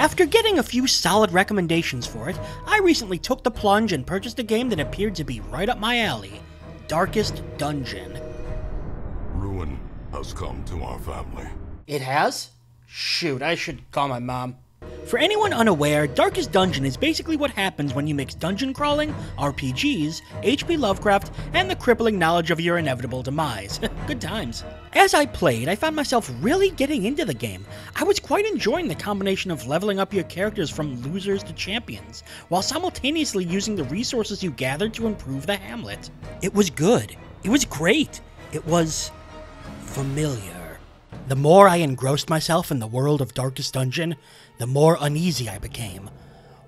After getting a few solid recommendations for it, I recently took the plunge and purchased a game that appeared to be right up my alley, Darkest Dungeon. Ruin has come to our family. It has? Shoot, I should call my mom. For anyone unaware, Darkest Dungeon is basically what happens when you mix dungeon crawling, RPGs, H.P. Lovecraft, and the crippling knowledge of your inevitable demise. Good times. As I played, I found myself really getting into the game. I was quite enjoying the combination of leveling up your characters from losers to champions, while simultaneously using the resources you gathered to improve the hamlet. It was good. It was great. It was familiar. The more I engrossed myself in the world of Darkest Dungeon, the more uneasy I became.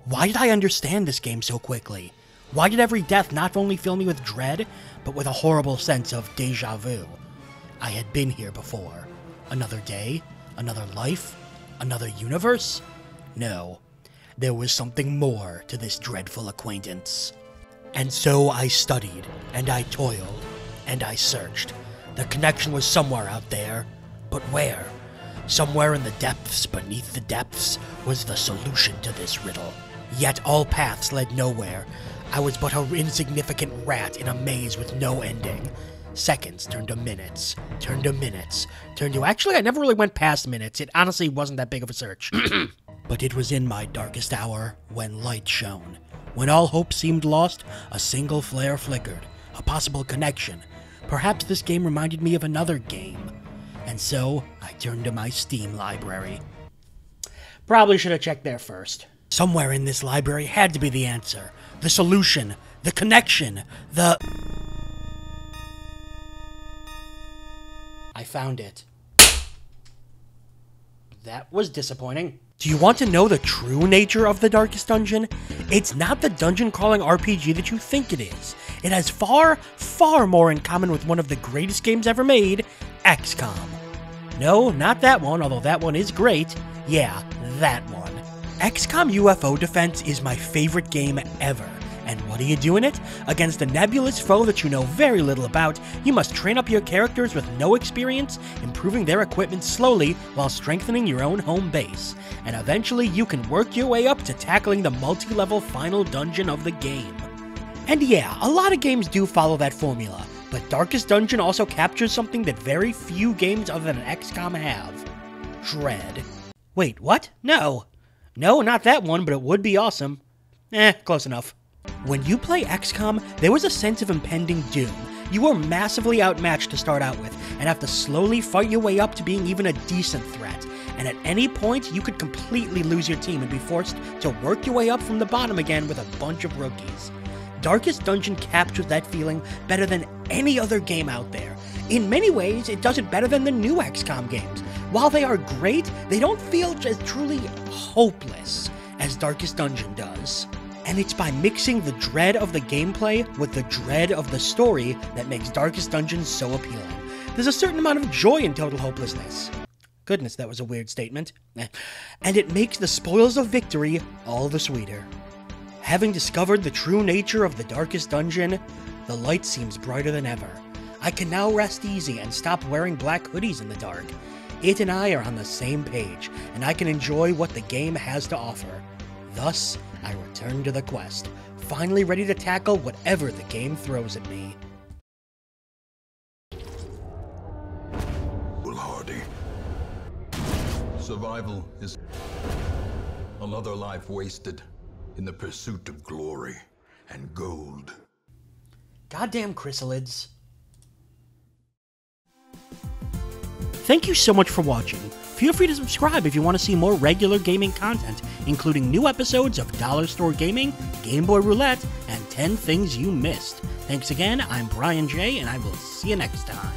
Why did I understand this game so quickly? Why did every death not only fill me with dread, but with a horrible sense of déjà vu? I had been here before. Another day? Another life? Another universe? No. There was something more to this dreadful acquaintance. And so I studied, and I toiled, and I searched. The connection was somewhere out there. But where? Somewhere in the depths beneath the depths was the solution to this riddle. Yet all paths led nowhere. I was but an insignificant rat in a maze with no ending. Seconds turned to minutes, turned to minutes, turned to... Actually, I never really went past minutes. It honestly wasn't that big of a search. But it was in my darkest hour when light shone. When all hope seemed lost, a single flare flickered. A possible connection. Perhaps this game reminded me of another game. And so, I turned to my Steam library. Probably should have checked there first. Somewhere in this library had to be the answer. The solution. The connection. I found it. That was disappointing. Do you want to know the true nature of the Darkest Dungeon? It's not the dungeon crawling RPG that you think it is. It has far, far more in common with one of the greatest games ever made, XCOM. No, not that one, although that one is great. Yeah, that one. XCOM UFO Defense is my favorite game ever. And what do you do in it? Against a nebulous foe that you know very little about, you must train up your characters with no experience, improving their equipment slowly while strengthening your own home base. And eventually you can work your way up to tackling the multi-level final dungeon of the game. And yeah, a lot of games do follow that formula, but Darkest Dungeon also captures something that very few games other than XCOM have. Dread. Wait, what? No. No, not that one, but it would be awesome. Close enough. When you play XCOM, there was a sense of impending doom. You were massively outmatched to start out with, and have to slowly fight your way up to being even a decent threat. And at any point, you could completely lose your team and be forced to work your way up from the bottom again with a bunch of rookies. Darkest Dungeon captures that feeling better than any other game out there. In many ways, it does it better than the new XCOM games. While they are great, they don't feel as truly hopeless as Darkest Dungeon does. And it's by mixing the dread of the gameplay with the dread of the story that makes Darkest Dungeon so appealing. There's a certain amount of joy in total hopelessness. Goodness, that was a weird statement. And it makes the spoils of victory all the sweeter. Having discovered the true nature of the Darkest Dungeon, the light seems brighter than ever. I can now rest easy and stop wearing black hoodies in the dark. It and I are on the same page, and I can enjoy what the game has to offer. Thus, I return to the quest, finally ready to tackle whatever the game throws at me. Hardy. Survival is another life wasted in the pursuit of glory and gold. Goddamn chrysalids. Thank you so much for watching. Feel free to subscribe if you want to see more regular gaming content, including new episodes of Dollar Store Gaming, Game Boy Roulette, and 10 Things You Missed. Thanks again, I'm Brian J, and I will see you next time.